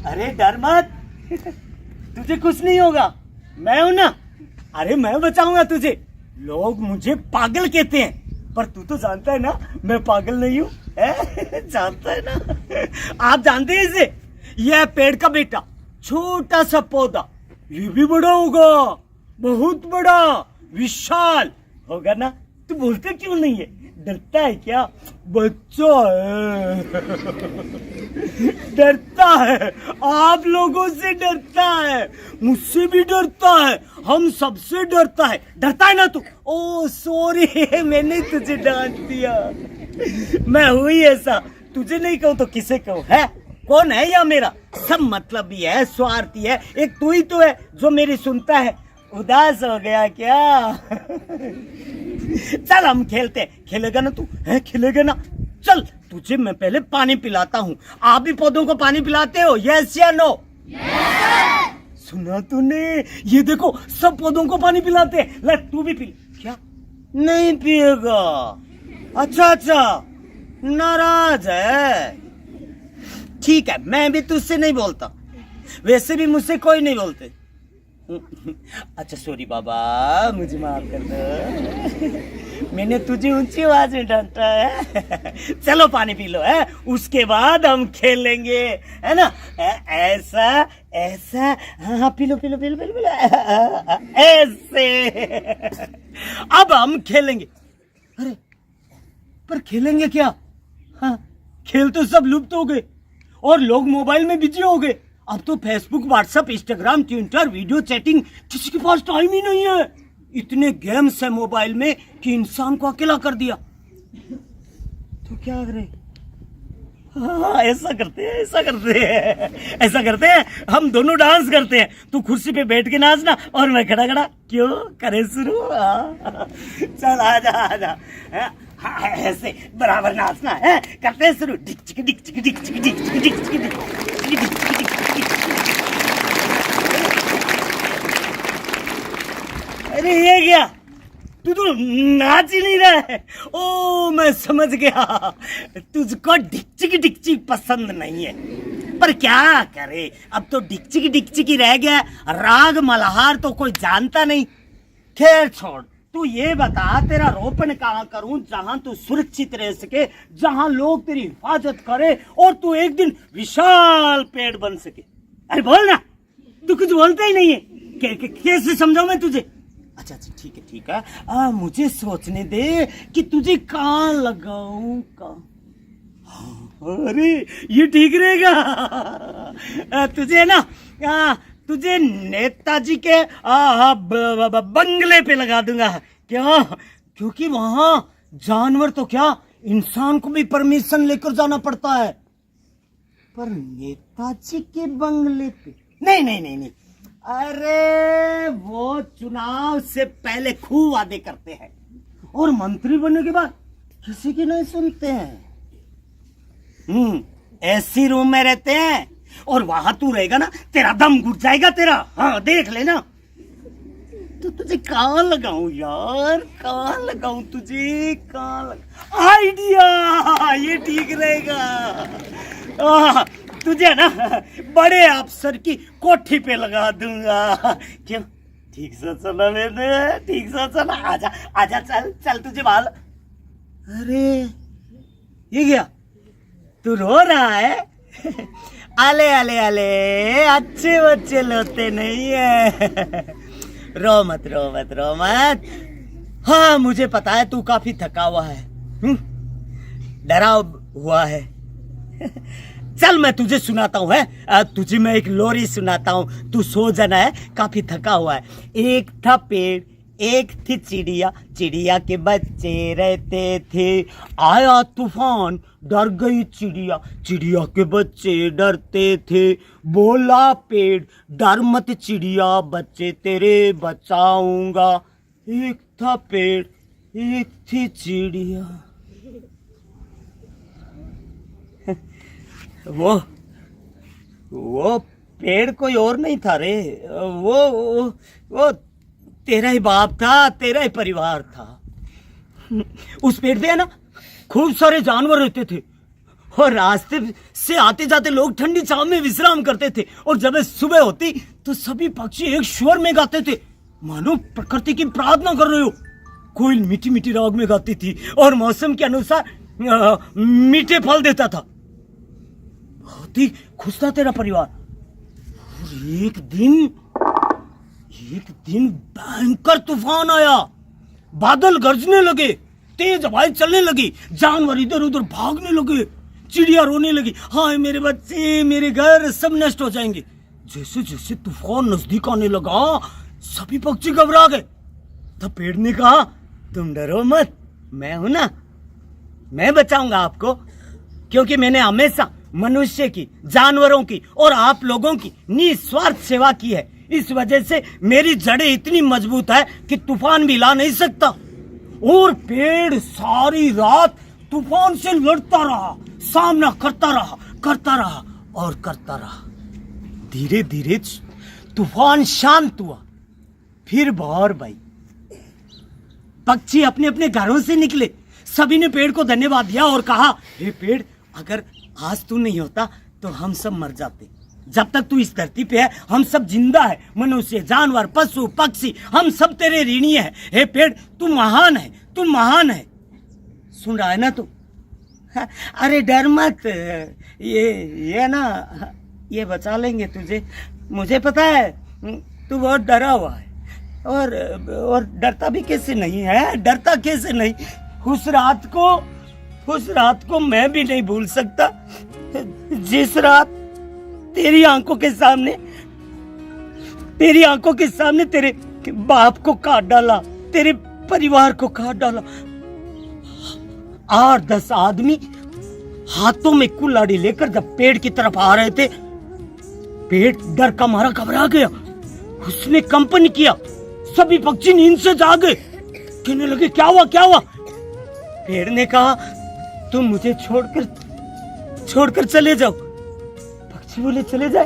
अरे डर मत, तुझे कुछ नहीं होगा, मैं हूं ना। अरे मैं बचाऊंगा तुझे। लोग मुझे पागल कहते हैं, पर तू तो जानता है ना मैं पागल नहीं हूँ। जानता है ना। आप जानते हैं इसे, यह पेड़ का बेटा छोटा सा पौधा, ये भी बड़ा होगा, बहुत बड़ा विशाल होगा ना। तू बोलते क्यों नहीं है? डरता है क्या? बच्चा है। डरता है, आप लोगों से डरता है, मुझसे भी डरता है, हम सबसे डरता है। डरता है ना तू? ओ सॉरी, मैंने तुझे डांट दिया। मैं हूं ही ऐसा, तुझे नहीं कहूं तो किसे कहूं? है कौन है या मेरा? सब मतलबी है, स्वार्थी है। एक तू ही तो है जो मेरी सुनता है। उदास हो गया क्या? चल हम खेलते हैं। खेलेगा ना तू? है खेलेगा ना? चल तुझे मैं पहले पानी पिलाता हूँ। आप भी पौधों को पानी पिलाते हो? यस या नो? सुना तूने? ये देखो सब पौधों को पानी पिलाते हैं। ले तू भी पी। क्या नहीं पिएगा? अच्छा नाराज है। ठीक है, मैं भी तुझसे नहीं बोलता, वैसे भी मुझसे कोई नहीं बोलते। अच्छा सॉरी बाबा, मुझे माफ कर दो, मैंने तुझे ऊंची आवाज में डांटा है। चलो पानी पी लो, है उसके बाद हम खेलेंगे, है ना? ऐसा ऐसा, हाँ P low P low P low P low, ऐसे। अब हम खेलेंगे। अरे पर खेलेंगे क्या? हाँ खेल तो सब लुप्त हो गए और लोग मोबाइल में बिजी हो गए। अब तो Facebook, WhatsApp, Instagram, Twitter, video chatting, किसी के पास टाइम ही नहीं है। इतने गेम्स है मोबाइल में कि इंसान को अकेला कर दिया। तो क्या करें? हाँ ऐसा करते हैं, हम दोनों डांस करते हैं। तू कुर्सी पे बैठ के नाचना और मैं खड़ा खड़ा। क्यों करे शुरू? चल आजा। हाँ, ऐसे बराबर नाचना है। करते हैं शुरू। डिक चिक डिक चिक डिक चिक डिक चिक डिक चिक डिक। अरे ये क्या? तू तो नाच ही नहीं रहा है। ओ मैं समझ गया, तुझको डिक्चिकी पसंद नहीं है। पर क्या करे, अब तो डिक्चिकी रह गया। राग मल्हार तो कोई जानता नहीं। खैर छोड़, तू ये बता तेरा रोपण कहाँ करूं जहां तू सुरक्षित रह सके, जहां लोग तेरी हिफाजत करे और तू एक दिन विशाल पेड़ बन सके। अरे बोल ना, तू कुछ बोलता ही नहीं है। कैसे समझाऊं मैं तुझे? अच्छा ठीक है, मुझे सोचने दे कि तुझे कहाँ लगाऊं। अरे ये ठीक रहेगा। तुझे ना तुझे नेताजी के बंगले पे लगा दूंगा। क्यों? क्योंकि वहां जानवर तो क्या, इंसान को भी परमिशन लेकर जाना पड़ता है। पर नेताजी के बंगले पे नहीं। अरे वो चुनाव से पहले खूब वादे करते हैं और मंत्री बनने के बाद किसी की नहीं सुनते हैं। एसी रूम में रहते हैं और वहां तू रहेगा ना, तेरा दम घुट जाएगा तेरा। हाँ देख लेना। तो तुझे कहाँ लगाऊं यार, कहाँ लगाऊं तुझे, आइडिया ये ठीक रहेगा। तुझे ना बड़े अफसर की कोठी पे लगा दूंगा। क्यों? ठीक सोचा ना मैंने, ठीक सोचा ना। आजा चल तुझे बाल। अरे ये क्या, तू रो रहा है? आले अच्छे बच्चे लोते नहीं है। रो मत। हाँ मुझे पता है तू काफी थका हुआ है, डरा हुआ है। चल मैं तुझे सुनाता हूँ, है तुझे मैं एक लोरी सुनाता हूँ, तू सो जाना है, काफी थका हुआ है। एक था पेड़, एक थी चिड़िया के बच्चे रहते थे। आया तूफान, डर गई चिड़िया के बच्चे डरते थे। बोला पेड़, डर मत चिड़िया, बच्चे तेरे बचाऊंगा। एक था पेड़, एक थी चिड़िया। वो पेड़ कोई और नहीं था रे, वो तेरा ही बाप था, तेरा ही परिवार था। उस पेड़ पे है ना खूब सारे जानवर रहते थे और रास्ते से आते जाते लोग ठंडी छांव में विश्राम करते थे, और जब सुबह होती तो सभी पक्षी एक स्वर में गाते थे, मानो प्रकृति की प्रार्थना कर रहे हो। कोयल मीठी मीठी राग में गाती थी और मौसम के अनुसार मीठे फल देता था। बहुत ही खुश था तेरा परिवार। और एक दिन भयंकर तूफान आया, बादल गरजने लगे, तेज हवाएं चलने लगी, जानवर इधर उधर भागने लगे, चिड़िया रोने लगी, हाय मेरे बच्चे, मेरे घर सब नष्ट हो जाएंगे। जैसे जैसे तूफान नजदीक आने लगा सभी पक्षी घबरा गए। तब पेड़ ने कहा, तुम डरो मत, मैं हूं ना, मैं बचाऊंगा आपको, क्योंकि मैंने हमेशा मनुष्य की, जानवरों की और आप लोगों की निस्वार्थ सेवा की है। इस वजह से मेरी जड़ें इतनी मजबूत है कि तूफान भी हिला नहीं सकता। और पेड़ सारी रात तूफान से लड़ता रहा, सामना करता रहा और करता रहा। धीरे धीरे तूफान शांत हुआ, फिर बहार भाई। पक्षी अपने अपने घरों से निकले, सभी ने पेड़ को धन्यवाद दिया और कहा, हे पेड़, अगर आज तू नहीं होता तो हम सब मर जाते। जब तक तू इस धरती पे है हम सब जिंदा है, मनुष्य, जानवर, पशु, पक्षी, हम सब तेरे ऋणी है। हे पेड़, तू महान है, तू महान है। सुन रहा है ना तू? अरे डर मत, ये ना, ये बचा लेंगे तुझे। मुझे पता है तू बहुत डरा हुआ है, और डरता भी कैसे नहीं है, डरता कैसे नहीं। उस रात को मैं भी नहीं भूल सकता, जिस रात तेरी आंखों के सामने तेरे बाप को काट डाला, तेरे परिवार को काट डाला। 8-10 आदमी हाथों में कुल्हाड़ी लेकर जब पेड़ की तरफ आ रहे थे, पेड़ डर का मारा घबरा गया, उसने कंपन किया। सभी पक्षी नींद से जागे, कहने लगे, क्या हुआ? पेड़ ने कहा, तुम मुझे छोड़कर चले जाओ। पक्षी बोले, चले जाए?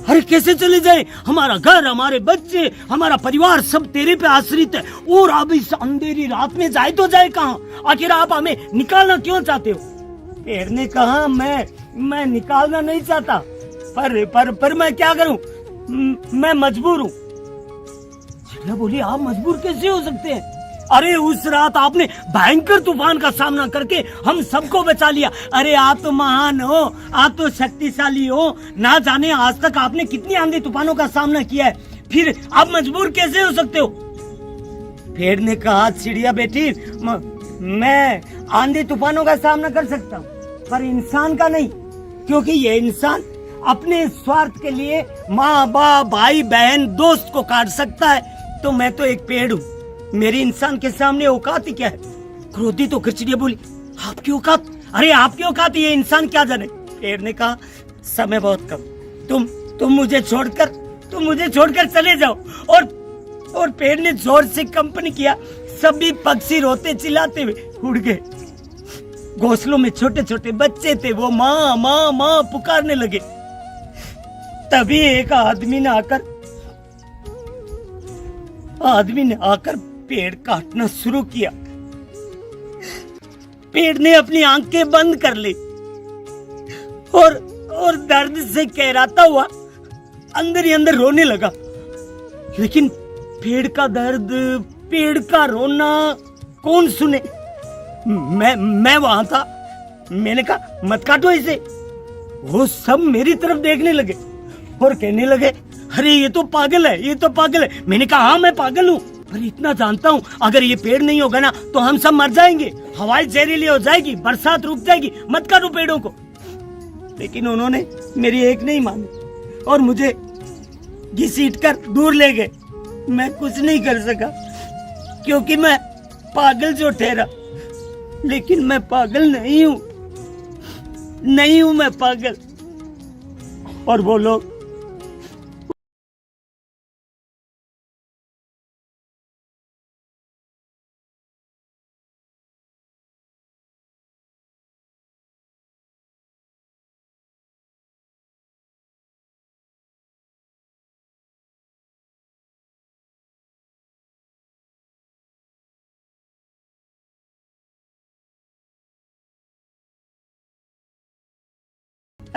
अरे कैसे चले जाए? हमारा घर, हमारे बच्चे, हमारा परिवार सब तेरे पे आश्रित है, और अब इस अंधेरी रात में जाए तो जाए कहाँ? आखिर आप हमें निकालना क्यों चाहते हो? पेड़ ने कहा, मैं निकालना नहीं चाहता, पर मैं क्या करूं? मैं मजबूर हूं। चिड़िया बोली, आप मजबूर कैसे हो सकते हैं? अरे उस रात आपने भयंकर तूफान का सामना करके हम सबको बचा लिया। अरे आप तो महान हो, आप तो शक्तिशाली हो, ना जाने आज तक आपने कितनी आंधी तूफानों का सामना किया है, फिर आप मजबूर कैसे हो सकते हो? पेड़ ने कहा, चिड़िया बेटी, मैं आंधी तूफानों का सामना कर सकता हूँ, पर इंसान का नहीं, क्योंकि ये इंसान अपने स्वार्थ के लिए माँ बाप, भाई बहन, दोस्त को काट सकता है, तो मैं तो एक पेड़ हूँ, मेरी इंसान के सामने औकात ही क्या है? क्रोधित होकर चिड़िया बोली, आपकी औकात? अरे आपकी औकात ये इंसान क्या जाने? पेड़ ने कहा, समय बहुत कम, तुम मुझे छोड़कर चले जाओ। और पेड़ ने जोर से कंपन किया, सभी पक्षी रोते चिल्लाते हुए उड़ गए। घोंसलों में छोटे छोटे बच्चे थे, वो माँ माँ माँ पुकारने लगे। तभी एक आदमी ने आकर पेड़ काटना शुरू किया। पेड़ ने अपनी आंखें बंद कर ली और दर्द से कहराता हुआ अंदर ही अंदर रोने लगा। लेकिन पेड़ का दर्द, पेड़ का रोना कौन सुने? मैं वहां था। मैंने कहा, मत काटो इसे। वो सब मेरी तरफ देखने लगे और कहने लगे, अरे ये तो पागल है। मैंने कहा, हाँ मैं पागल हूँ, पर इतना जानता हूँ, अगर ये पेड़ नहीं होगा ना तो हम सब मर जाएंगे, हवाएं जहरीली हो जाएगी, बरसात रुक जाएगी, मत काटो पेड़ों को। लेकिन उन्होंने मेरी एक नहीं मानी और मुझे घसीटकर दूर ले गए। मैं कुछ नहीं कर सका, क्योंकि मैं पागल जो ठहरा। लेकिन मैं पागल नहीं हूँ, मैं पागल। और वो लोग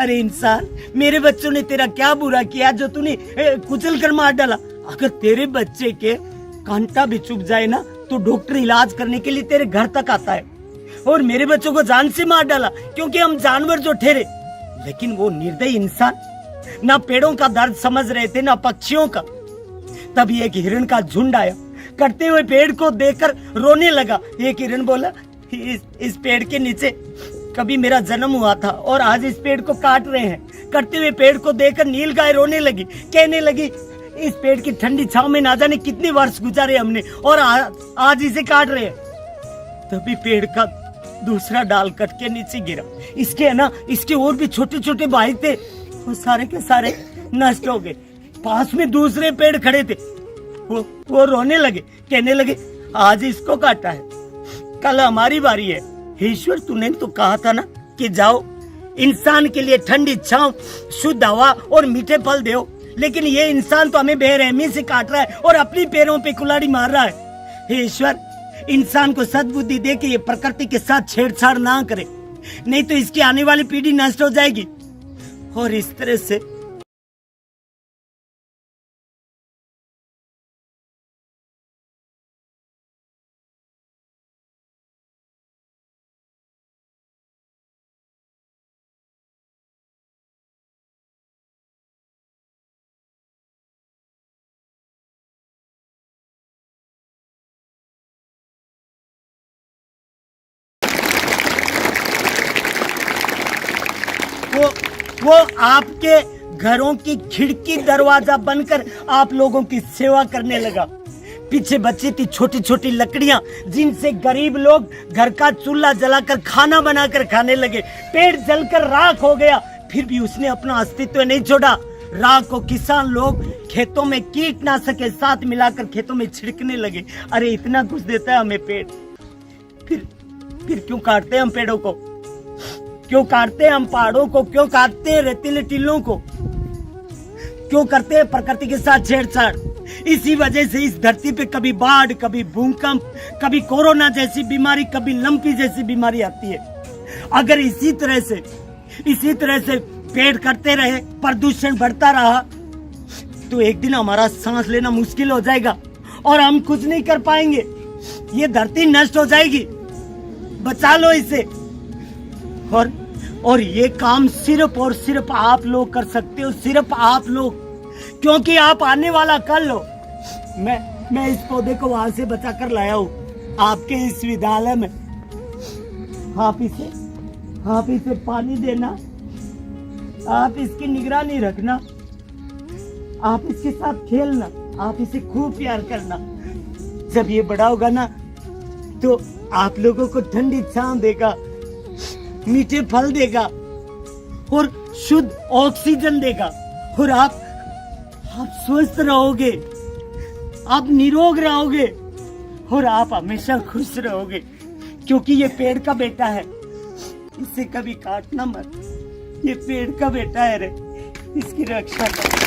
अरे इंसान, मेरे बच्चों ने तेरा क्या बुरा किया जो तूने कुचल कर मार डाला? अगर तेरे बच्चे के कांटा भी चुभ जाए ना तो डॉक्टर इलाज करने के लिए तेरे घर तक आता है, और मेरे बच्चों को जान से मार डाला क्योंकि हम जानवर जो ठहरे। लेकिन वो निर्दयी इंसान ना पेड़ों का दर्द समझ रहे थे ना पक्षियों का। तभी एक हिरण का झुंड आया, कटते हुए पेड़ को देखकर रोने लगा। एक हिरण बोला, इस पेड़ के नीचे कभी मेरा जन्म हुआ था और आज इस पेड़ को काट रहे हैं। कटते हुए पेड़ को देखकर नील गाय रोने लगी, कहने लगी, इस पेड़ की ठंडी छांव में ना जाने कितने वर्ष गुजारे हमने और आज इसे काट रहे हैं। तभी पेड़ का दूसरा डाल कट के नीचे गिरा। इसके और भी छोटे छोटे भाई थे, वो सारे के सारे नष्ट हो गए। पास में दूसरे पेड़ खड़े थे, वो रोने लगे, कहने लगे, आज इसको काटा है, कल हमारी बारी है। ईश्वर, तूने तो कहा था ना कि जाओ इंसान के लिए ठंडी छांव, शुद्ध हवा और मीठे फल दो, लेकिन ये इंसान तो हमें बेरहमी से काट रहा है और अपनी पैरों पे कुल्हाड़ी मार रहा है। हे ईश्वर, इंसान को सद्बुद्धि दे के ये प्रकृति के साथ छेड़छाड़ ना करे, नहीं तो इसकी आने वाली पीढ़ी नष्ट हो जाएगी। और इस तरह से वो आपके घरों की खिड़की दरवाजा बनकर आप लोगों की सेवा करने लगा। पीछे बची थी छोटी छोटी लकड़ियां जिनसे गरीब लोग घर का चूल्हा जलाकर खाना बनाकर खाने लगे। पेड़ जलकर राख हो गया, फिर भी उसने अपना अस्तित्व नहीं छोड़ा। राख को किसान लोग खेतों में कीटनाशक के साथ मिलाकर खेतों में छिड़कने लगे। अरे इतना कुछ देता है हमें पेड़, फिर क्यों काटते हैं हम पेड़ों को? क्यों काटते हैं हम पहाड़ों को? क्यों काटते हैं रेतीले टीलों को? क्यों करते हैं प्रकृति के साथ छेड़छाड़? इसी वजह से इस धरती पे कभी बाढ़, कभी भूकंप, कभी कोरोना जैसी बीमारी, कभी लंपी जैसी बीमारी आती है। अगर इसी तरह से पेड़ कटते रहे, प्रदूषण बढ़ता रहा, तो एक दिन हमारा सांस लेना मुश्किल हो जाएगा और हम कुछ नहीं कर पाएंगे। ये धरती नष्ट हो जाएगी। बचा लो इसे। और ये काम सिर्फ और सिर्फ आप लोग कर सकते हो, सिर्फ आप लोग, क्योंकि आप आने वाला कल हो। मैं इस पौधे को वहां से बचा कर लाया हूँ आपके इस विद्यालय में। आप इसे पानी देना, आप इसकी निगरानी रखना, आप इसके साथ खेलना, आप इसे खूब प्यार करना। जब ये बड़ा होगा ना तो आप लोगों को ठंडी छांव देगा, मीठे फल देगा और शुद्ध ऑक्सीजन देगा, और आप स्वस्थ रहोगे, आप निरोग रहोगे और आप हमेशा खुश रहोगे, क्योंकि ये पेड़ का बेटा है। इसे कभी काटना मत, ये पेड़ का बेटा है रे, इसकी रक्षा कर।